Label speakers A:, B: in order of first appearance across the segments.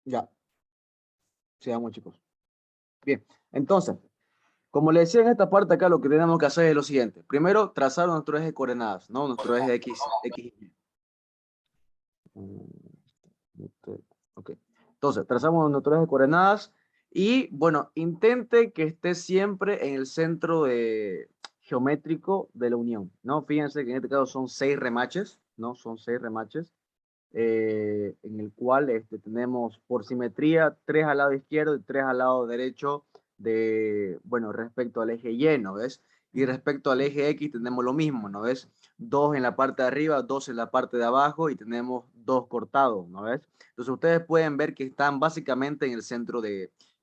A: Ya, sigamos, chicos. Bien, entonces, como le decía en esta parte acá, lo que tenemos que hacer es lo siguiente. Primero, trazar nuestro eje de coordenadas, ¿no? Nuestro eje X y Y. Ok. Entonces, trazamos nuestro eje de coordenadas y, bueno, intente que esté siempre en el centro geométrico de la unión, ¿no? Fíjense que en este caso son 6 remaches, ¿no? Son 6 remaches, en el cual tenemos por simetría 3 al lado izquierdo y 3 al lado derecho bueno, respecto al eje Y, ¿no ves? Y respecto al eje X tenemos lo mismo, ¿no ves? 2 en la parte de arriba, 2 en la parte de abajo y tenemos 2 cortados, ¿no ves? Entonces ustedes pueden ver que están básicamente en el centro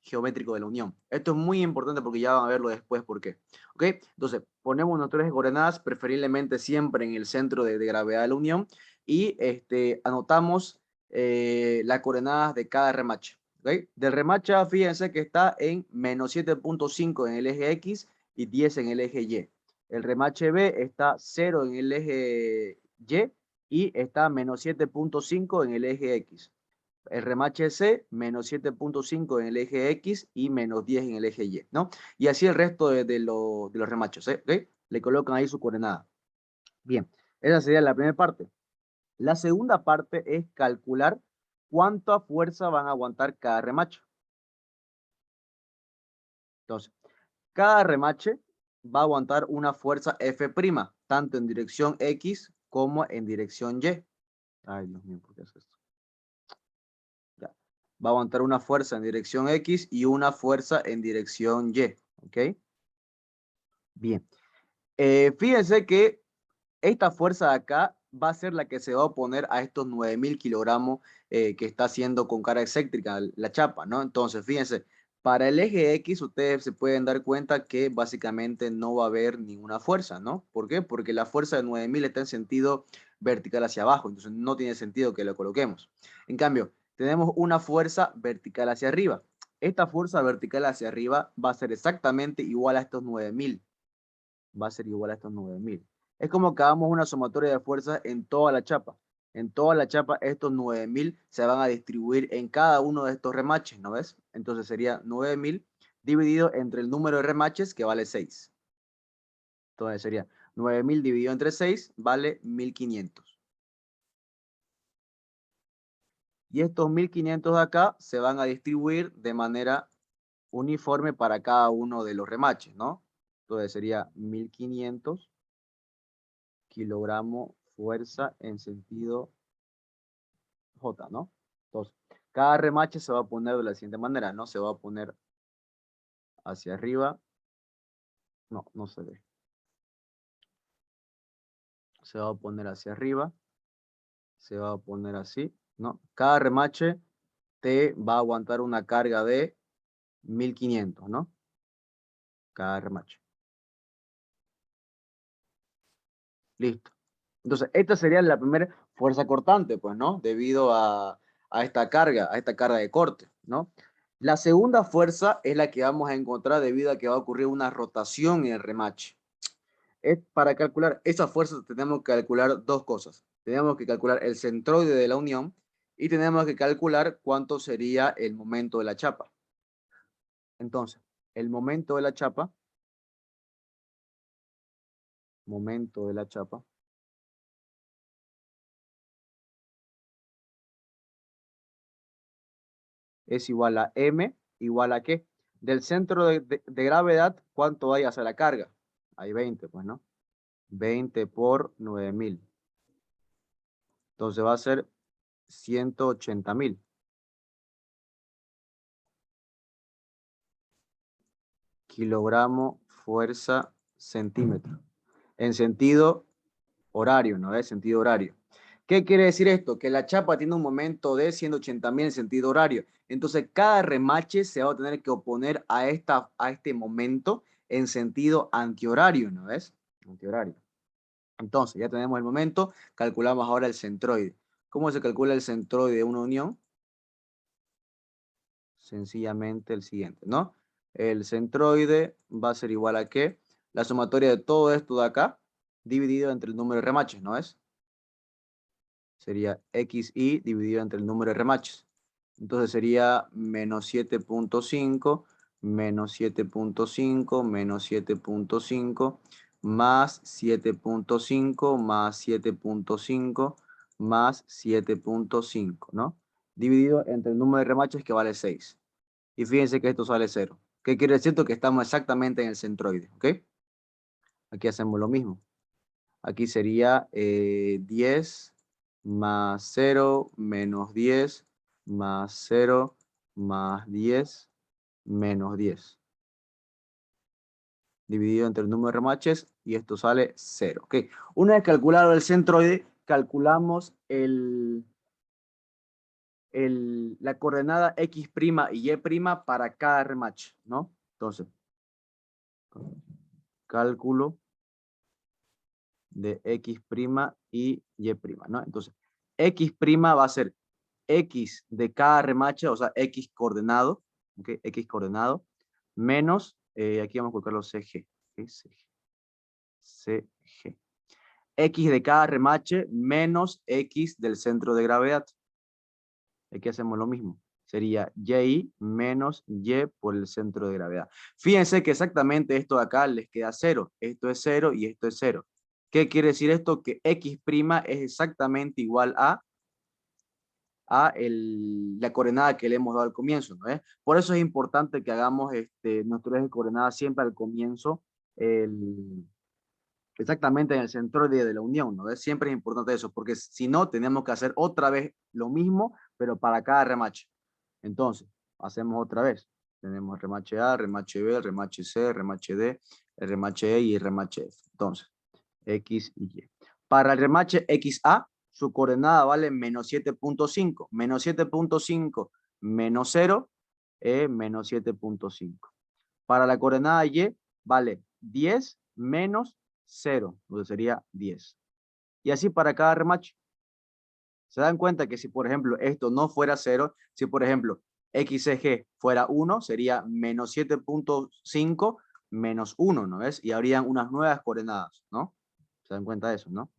A: geométrico de la unión. Esto es muy importante porque ya van a verlo después por qué. ¿Ok? Entonces ponemos nuestros ejes coordenadas preferiblemente siempre en el centro de gravedad de la unión y anotamos las coordenadas de cada remache. ¿Okay? Del remache, fíjense que está en menos 7.5 en el eje X y 10 en el eje Y. El remache B está 0 en el eje Y y está menos 7.5 en el eje X. El remache C, menos 7.5 en el eje X y menos 10 en el eje Y, ¿no? Y así el resto de los remaches, ¿okay? Le colocan ahí su coordenada. Bien, esa sería la primera parte. La segunda parte es calcular cuánta fuerza van a aguantar cada remache. Entonces, cada remache va a aguantar una fuerza F', tanto en dirección X como en dirección Y. Ay, Dios mío, ¿por qué es esto? Ya. Va a aguantar una fuerza en dirección X y una fuerza en dirección Y. ¿Ok? Bien. Fíjense que esta fuerza de acá va a ser la que se va a oponer a estos 9.000 kilogramos que está haciendo con carga excéntrica la chapa, ¿no? Entonces, fíjense, para el eje X ustedes se pueden dar cuenta que básicamente no va a haber ninguna fuerza, ¿no? ¿Por qué? Porque la fuerza de 9.000 está en sentido vertical hacia abajo, entonces no tiene sentido que lo coloquemos. En cambio, tenemos una fuerza vertical hacia arriba. Esta fuerza vertical hacia arriba va a ser exactamente igual a estos 9.000. Va a ser igual a estos 9.000. Es como que hagamos una sumatoria de fuerzas en toda la chapa. En toda la chapa, estos 9.000 se van a distribuir en cada uno de estos remaches, ¿no ves? Entonces sería 9.000 dividido entre el número de remaches, que vale 6. Entonces sería 9.000 dividido entre 6, vale 1.500. Y estos 1.500 de acá se van a distribuir de manera uniforme para cada uno de los remaches, ¿no? Entonces sería 1.500 kilogramos fuerza en sentido J, ¿no? Entonces, cada remache se va a poner de la siguiente manera, ¿no? Se va a poner hacia arriba. No, no se ve. Se va a poner hacia arriba. Se va a poner así, ¿no? Cada remache te va a aguantar una carga de 1.500, ¿no? Cada remache. Listo. Entonces, esta sería la primera fuerza cortante, pues, ¿no? Debido a esta carga de corte, ¿no? La segunda fuerza es la que vamos a encontrar debido a que va a ocurrir una rotación en el remache. Para calcular esa fuerza tenemos que calcular dos cosas. Tenemos que calcular el centroide de la unión y tenemos que calcular cuánto sería el momento de la chapa. Entonces, el momento de la chapa es igual a M igual a ¿qué? Del centro de gravedad, ¿cuánto hay hacia la carga? Hay 20, pues, ¿no? 20 por 9.000. Entonces va a ser 180.000 kilogramos fuerza centímetro. En sentido horario, ¿no es? Sentido horario. ¿Qué quiere decir esto? Que la chapa tiene un momento de 180.000 en sentido horario. Entonces, cada remache se va a tener que oponer a este momento en sentido antihorario, ¿no ves? Antihorario. Entonces, ya tenemos el momento, calculamos ahora el centroide. ¿Cómo se calcula el centroide de una unión? Sencillamente el siguiente, ¿no? El centroide va a ser igual a ¿qué? La sumatoria de todo esto de acá, dividido entre el número de remaches, ¿no es? Sería XY dividido entre el número de remaches. Entonces sería menos 7.5, menos 7.5, menos 7.5, más 7.5, más 7.5, más 7.5, ¿no? Dividido entre el número de remaches que vale 6. Y fíjense que esto sale 0. ¿Qué quiere decir? Que estamos exactamente en el centroide, ¿ok? Aquí hacemos lo mismo. Aquí sería 10 más 0 menos 10 más 0 más 10 menos 10. Dividido entre el número de remaches y esto sale 0. ¿Ok? Una vez calculado el centroide, calculamos la coordenada X' y Y' para cada remache, ¿no? Entonces, cálculo de X' y Y', ¿no? Entonces, X' va a ser X de cada remache, o sea, X coordenado, ¿ok? X coordenado, menos, aquí vamos a colocar los CG, ¿okay? CG. X de cada remache menos X del centro de gravedad. Aquí hacemos lo mismo. Sería Y menos Y por el centro de gravedad. Fíjense que exactamente esto de acá les queda 0. Esto es 0 y esto es 0. ¿Qué quiere decir esto? Que X' es exactamente igual a la coordenada que le hemos dado al comienzo, ¿no es? Por eso es importante que hagamos nuestro eje de coordenadas siempre al comienzo, exactamente en el centro de la unión, ¿no es? Siempre es importante eso, porque si no, tenemos que hacer otra vez lo mismo, pero para cada remache. Entonces, hacemos otra vez. Tenemos remache A, remache B, remache C, remache D, el remache E y el remache F. Entonces, X y Y. Para el remache XA, su coordenada vale menos 7.5. Menos 7.5 menos 0 es menos 7.5. Para la coordenada Y vale 10 menos 0, entonces sería 10. Y así para cada remache. Se dan cuenta que si, por ejemplo, esto no fuera 0, si, por ejemplo, XG fuera 1, sería menos 7.5 menos 1, ¿no ves? Y habrían unas nuevas coordenadas, ¿no? Se dan cuenta de eso, ¿no?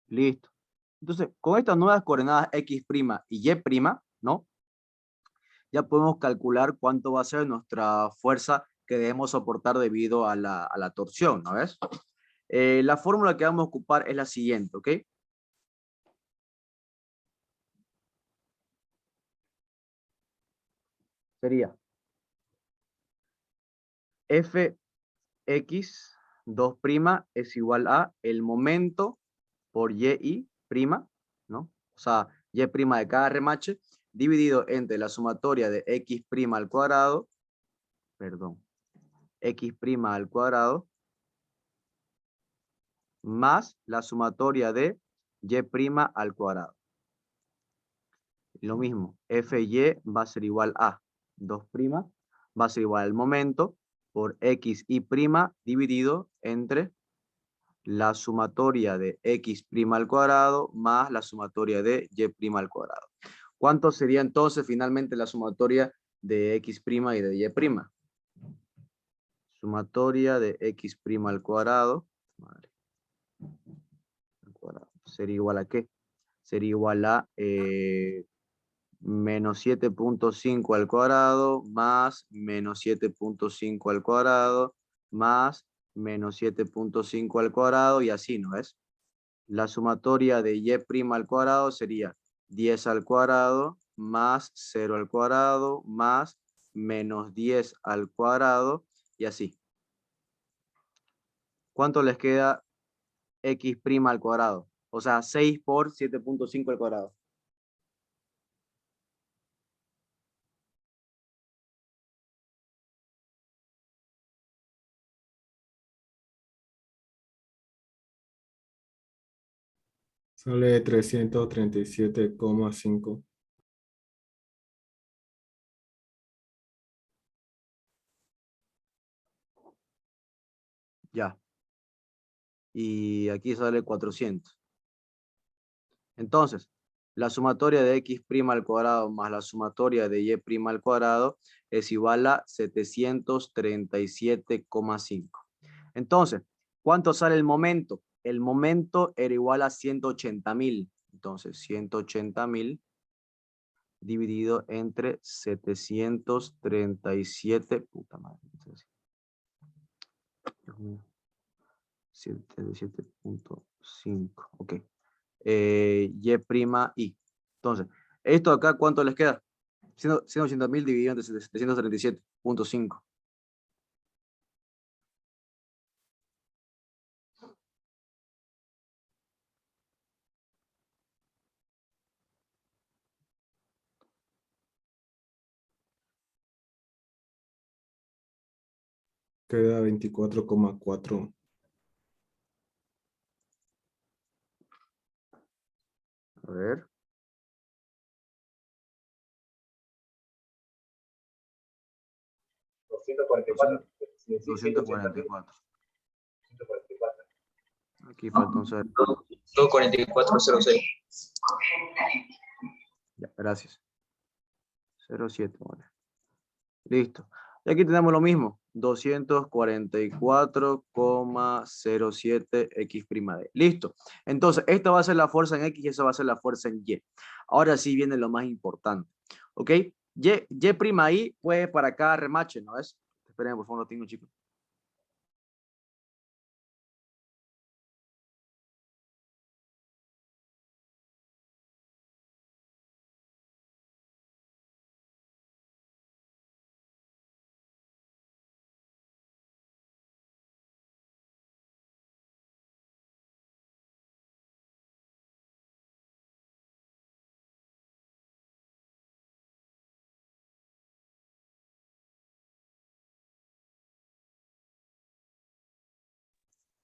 A: Listo. Entonces, con estas nuevas coordenadas X' y Y', ¿no? Ya podemos calcular cuánto va a ser nuestra fuerza que debemos soportar debido a la torsión, ¿no ves? La fórmula que vamos a ocupar es la siguiente, ¿ok? Sería Fx2' es igual a el momento por Y', ¿no? O sea, Y' de cada remache, dividido entre la sumatoria de X' al cuadrado, perdón, X' al cuadrado, más la sumatoria de Y' al cuadrado. Lo mismo, Fy va a ser igual a 2', va a ser igual al momento por Xy' dividido entre la sumatoria de X' al cuadrado más la sumatoria de Y' al cuadrado. ¿Cuánto sería entonces finalmente la sumatoria de X' y de Y'? Sumatoria de X' al cuadrado, sería igual a ¿qué? Sería igual a menos 7.5 al cuadrado más menos 7.5 al cuadrado más menos 7.5 al cuadrado y así, ¿no es? La sumatoria de Y' al cuadrado sería 10 al cuadrado más 0 al cuadrado más menos 10 al cuadrado y así. ¿Cuánto les queda X' al cuadrado? O sea, 6 por 7.5 al cuadrado.
B: Sale 337,5.
A: Ya. Y aquí sale 400. Entonces, La sumatoria de x' al cuadrado más la sumatoria de y' al cuadrado es igual a 737,5. Entonces, ¿cuánto sale el momento? El momento era igual a 180.000. Entonces, 180.000 dividido entre 737. Puta madre. 77.5. Ok. Y'. Entonces, ¿esto acá cuánto les queda? 180.000 dividido entre 737.5.
B: Queda 24,4.
A: A ver.
C: 244.
A: 244. Aquí falta un 0.
C: 244,06.
A: Ya, gracias. 0,7. Vale. Listo. Y aquí tenemos lo mismo. 244,07 x'. Listo. Entonces, esta va a ser la fuerza en X y esa va a ser la fuerza en Y. Ahora sí viene lo más importante. ¿Ok? Y' pues para cada remache, ¿no es? Esperen, por favor, lo tengo, chicos.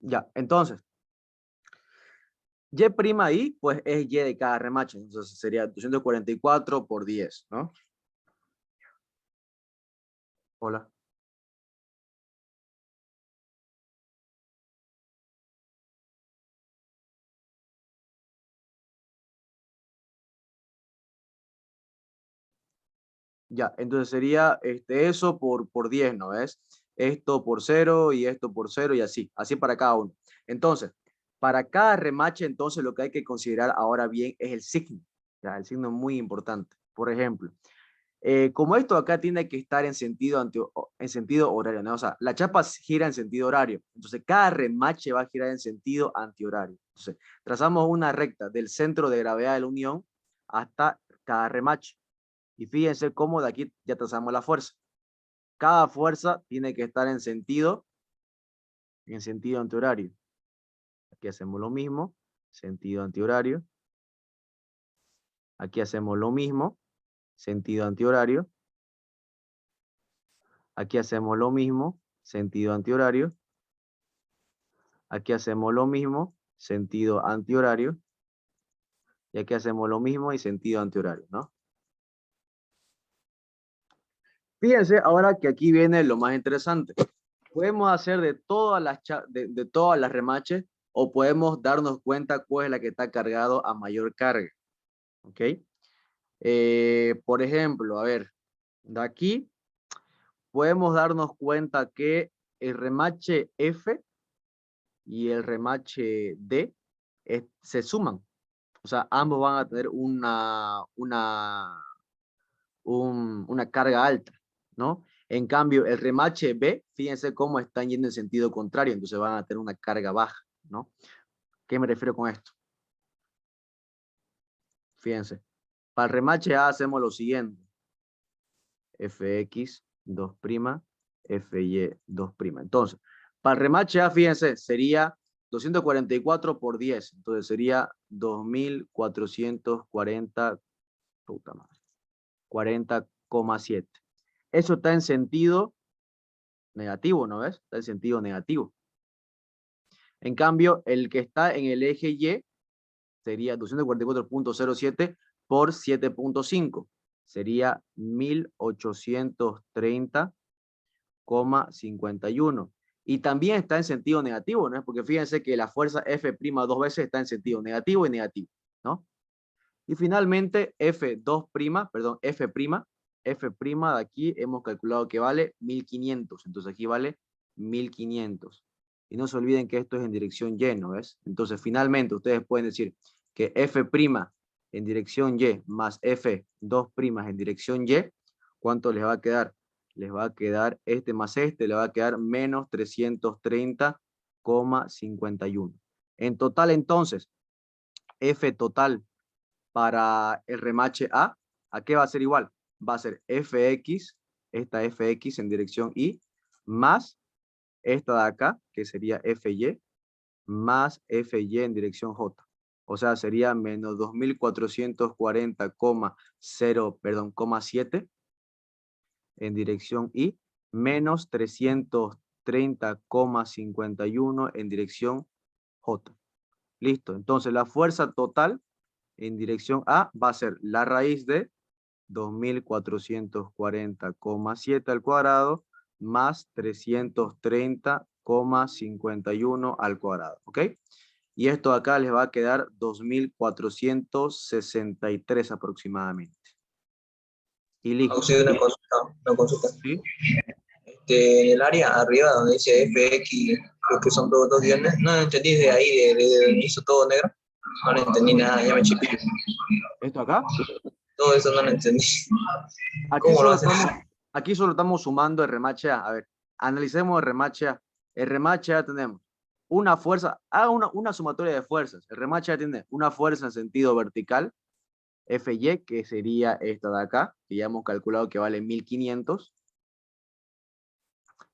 A: Ya, entonces, Y' pues es Y de cada remache. Entonces sería 244 por 10, ¿no? Hola. Ya, entonces sería eso por 10, ¿no ves? Esto por 0 y esto por 0 y así para cada uno. Entonces, para cada remache, entonces lo que hay que considerar ahora bien es el signo. Ya, el signo es muy importante. Por ejemplo, como esto acá tiene que estar en sentido horario, ¿no? O sea, la chapa gira en sentido horario. Entonces, cada remache va a girar en sentido antihorario. Entonces, trazamos una recta del centro de gravedad de la unión hasta cada remache. Y fíjense cómo de aquí ya trazamos la fuerza. Cada fuerza tiene que estar en sentido antihorario. Aquí hacemos lo mismo, sentido antihorario. Aquí hacemos lo mismo, sentido antihorario. Aquí hacemos lo mismo, sentido antihorario. Aquí hacemos lo mismo, sentido antihorario. Y aquí hacemos lo mismo y sentido antihorario, ¿no? Fíjense ahora que aquí viene lo más interesante. Podemos hacer de todas las remaches o podemos darnos cuenta cuál es la que está cargado a mayor carga. ¿Ok? Por ejemplo, a ver, de aquí podemos darnos cuenta que el remache F y el remache D se suman. O sea, ambos van a tener una carga alta, ¿no? En cambio, el remache B, fíjense cómo están yendo en sentido contrario, entonces van a tener una carga baja, ¿no? ¿Qué me refiero con esto? Fíjense, para el remache A hacemos lo siguiente. Fx 2', Fy 2'. Entonces, para el remache A, fíjense, sería 244 por 10. Entonces sería 2440, puta madre, 40,7. Eso está en sentido negativo, ¿no ves? Está en sentido negativo. En cambio, el que está en el eje Y sería 244.07 por 7.5. Sería 1830,51. Y también está en sentido negativo, ¿no? Porque fíjense que la fuerza F' dos veces está en sentido negativo y negativo, ¿no? Y finalmente, F2', perdón, F', F' de aquí hemos calculado que vale 1500. Entonces aquí vale 1500. Y no se olviden que esto es en dirección Y, ¿no ves? Entonces finalmente ustedes pueden decir que F' en dirección Y más F2' en dirección Y, ¿cuánto les va a quedar? Les va a quedar este más este, le va a quedar menos 330,51. En total entonces, F total para el remache ¿a qué va a ser igual? Va a ser fx, esta fx en dirección y, más esta de acá, que sería fy, más fy en dirección j. O sea, sería menos 2440,7 en dirección y, menos 330,51 en dirección j. Listo. Entonces, la fuerza total en dirección A va a ser la raíz de 2440,7 al cuadrado más 330,51 al cuadrado. ¿Ok? Y esto acá les va a quedar 2463 aproximadamente. Y listo.
C: Auxilio, una consulta.
A: ¿Sí?
C: En el área arriba donde dice FX, creo que son dos guiones, no entendí de ahí, de donde hizo todo negro, no le entendí nada, ya me chipé.
A: ¿Esto acá?
C: Todo eso no lo entendí.
A: Aquí
C: ¿Cómo lo
A: solo,
C: hacen?
A: aquí solo estamos sumando el remache A. A ver, analicemos el remache A. El remache A tenemos una fuerza, una sumatoria de fuerzas. El remache A tiene una fuerza en sentido vertical, Fy, que sería esta de acá, que ya hemos calculado que vale 1500.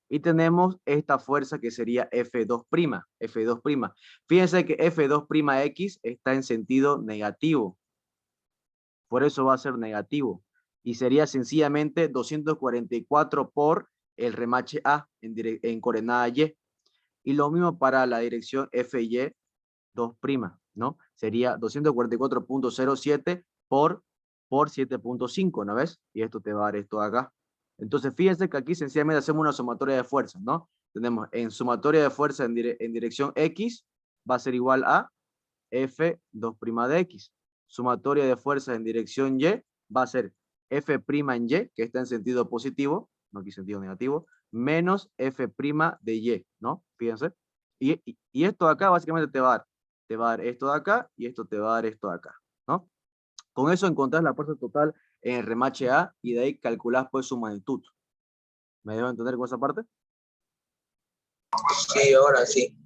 A: Y tenemos esta fuerza que sería F2'. F2'. Fíjense que F2'X está en sentido negativo. Por eso va a ser negativo. Y sería sencillamente 244 por el remache A en coordenada Y. Y lo mismo para la dirección FY2', ¿no? Sería 244.07 por 7.5, ¿no ves? Y esto te va a dar esto acá. Entonces, fíjense que aquí sencillamente hacemos una sumatoria de fuerzas, ¿no? Tenemos en sumatoria de fuerzas en dirección X va a ser igual a F2' de X. Sumatoria de fuerzas en dirección Y va a ser F' en Y, que está en sentido positivo, no aquí sentido negativo, menos F' de Y, ¿no? Fíjense. Y esto de acá básicamente te va a dar esto de acá y esto te va a dar esto de acá, ¿no? Con eso encontrás la fuerza total en el remache A y de ahí calculás pues su magnitud. ¿Me dejo entender con esa parte?
C: Sí, ahora sí.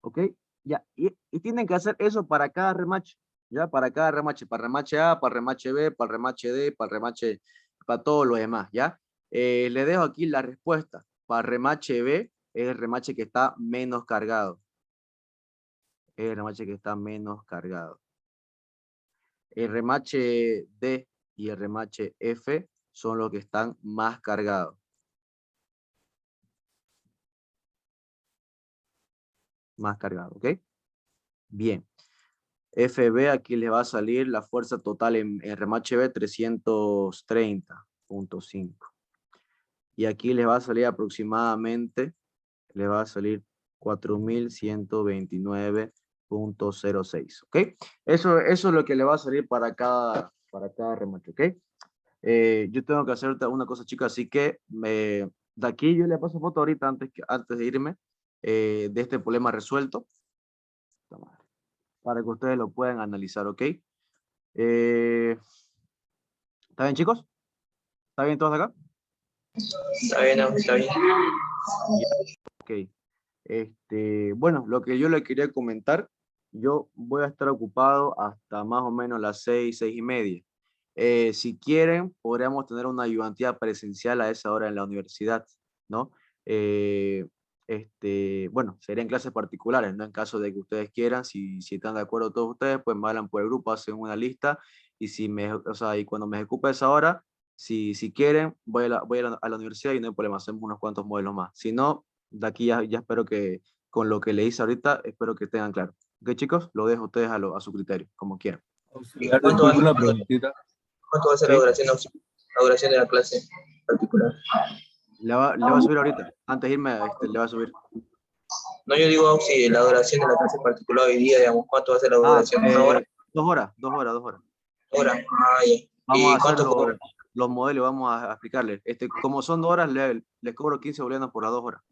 A: ¿Ok? Ya, y tienen que hacer eso para cada remache, ¿ya? Para cada remache, para remache A, para remache B, para remache D, para remache, para todo lo demás, ¿ya? Le dejo aquí la respuesta. Para remache B es el remache que está menos cargado. Es el remache que está menos cargado. El remache D y el remache F son los que están más cargados. Más cargado, ¿ok? Bien. FB aquí le va a salir la fuerza total en remache B 330.5. Y aquí le va a salir aproximadamente, le va a salir 4129.06. ¿Ok? Eso es lo que le va a salir para cada remache, ¿ok? Yo tengo que hacer una cosa, chicos, así que de aquí yo le paso foto ahorita antes de irme de este problema resuelto para que ustedes lo puedan analizar, ¿ok? ¿Está bien, chicos? ¿Está bien todos acá?
C: Está bien, está bien.
A: Ok. Bueno, lo que yo le quería comentar, yo voy a estar ocupado hasta más o menos las 6:30. Si quieren, podríamos tener una ayudantía presencial a esa hora en la universidad, ¿no? Bueno, serían clases particulares, ¿no? En caso de que ustedes quieran, si están de acuerdo todos ustedes, pues me hablan por el grupo, hacen una lista, y y cuando me ocupe esa hora, si quieren, voy a la universidad y no hay problema, hacemos unos cuantos modelos más. Si no, de aquí ya espero que con lo que le hice ahorita, espero que tengan claro. Ok, chicos, lo dejo a ustedes a su criterio, como quieran.
D: Auxiliar, disculpe una preguntita.
C: ¿Cuánto va a ser
A: ¿Sí?
C: la duración de la clase particular?
A: Le va a subir ahorita. Antes de irme, le va a subir.
C: No, yo digo, la duración de la clase particular hoy día, digamos, ¿cuánto va a ser la duración? ¿Una hora?
A: 2 horas, 2 horas, 2 horas.
C: Horas. Ah, ya.
A: Vamos
C: ¿Y
A: a hacer
C: cuánto cobra?
A: los modelos, vamos a explicarles. Como son 2 horas, les cobro 15 bolivianos por las 2 horas.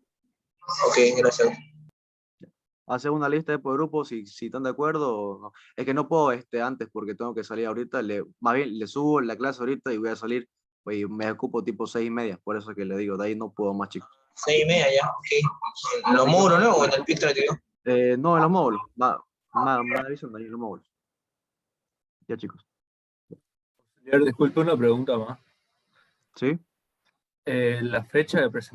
C: Ok, gracias.
A: Hacer una lista de por grupo si están de acuerdo o no. Es que no puedo antes porque tengo que salir ahorita. Más bien, le subo la clase ahorita y voy a salir. Y me ocupo tipo 6:30. Por eso que le digo, de ahí no puedo más, chicos.
C: 6:30 ya, ok. ¿En los módulos, no? ¿O en el Pictra, tío?
A: No, en los módulos. Me avisan ahí en los módulos. Ya, chicos.
D: Disculpe, una pregunta más.
A: ¿Sí?
D: La fecha de presentación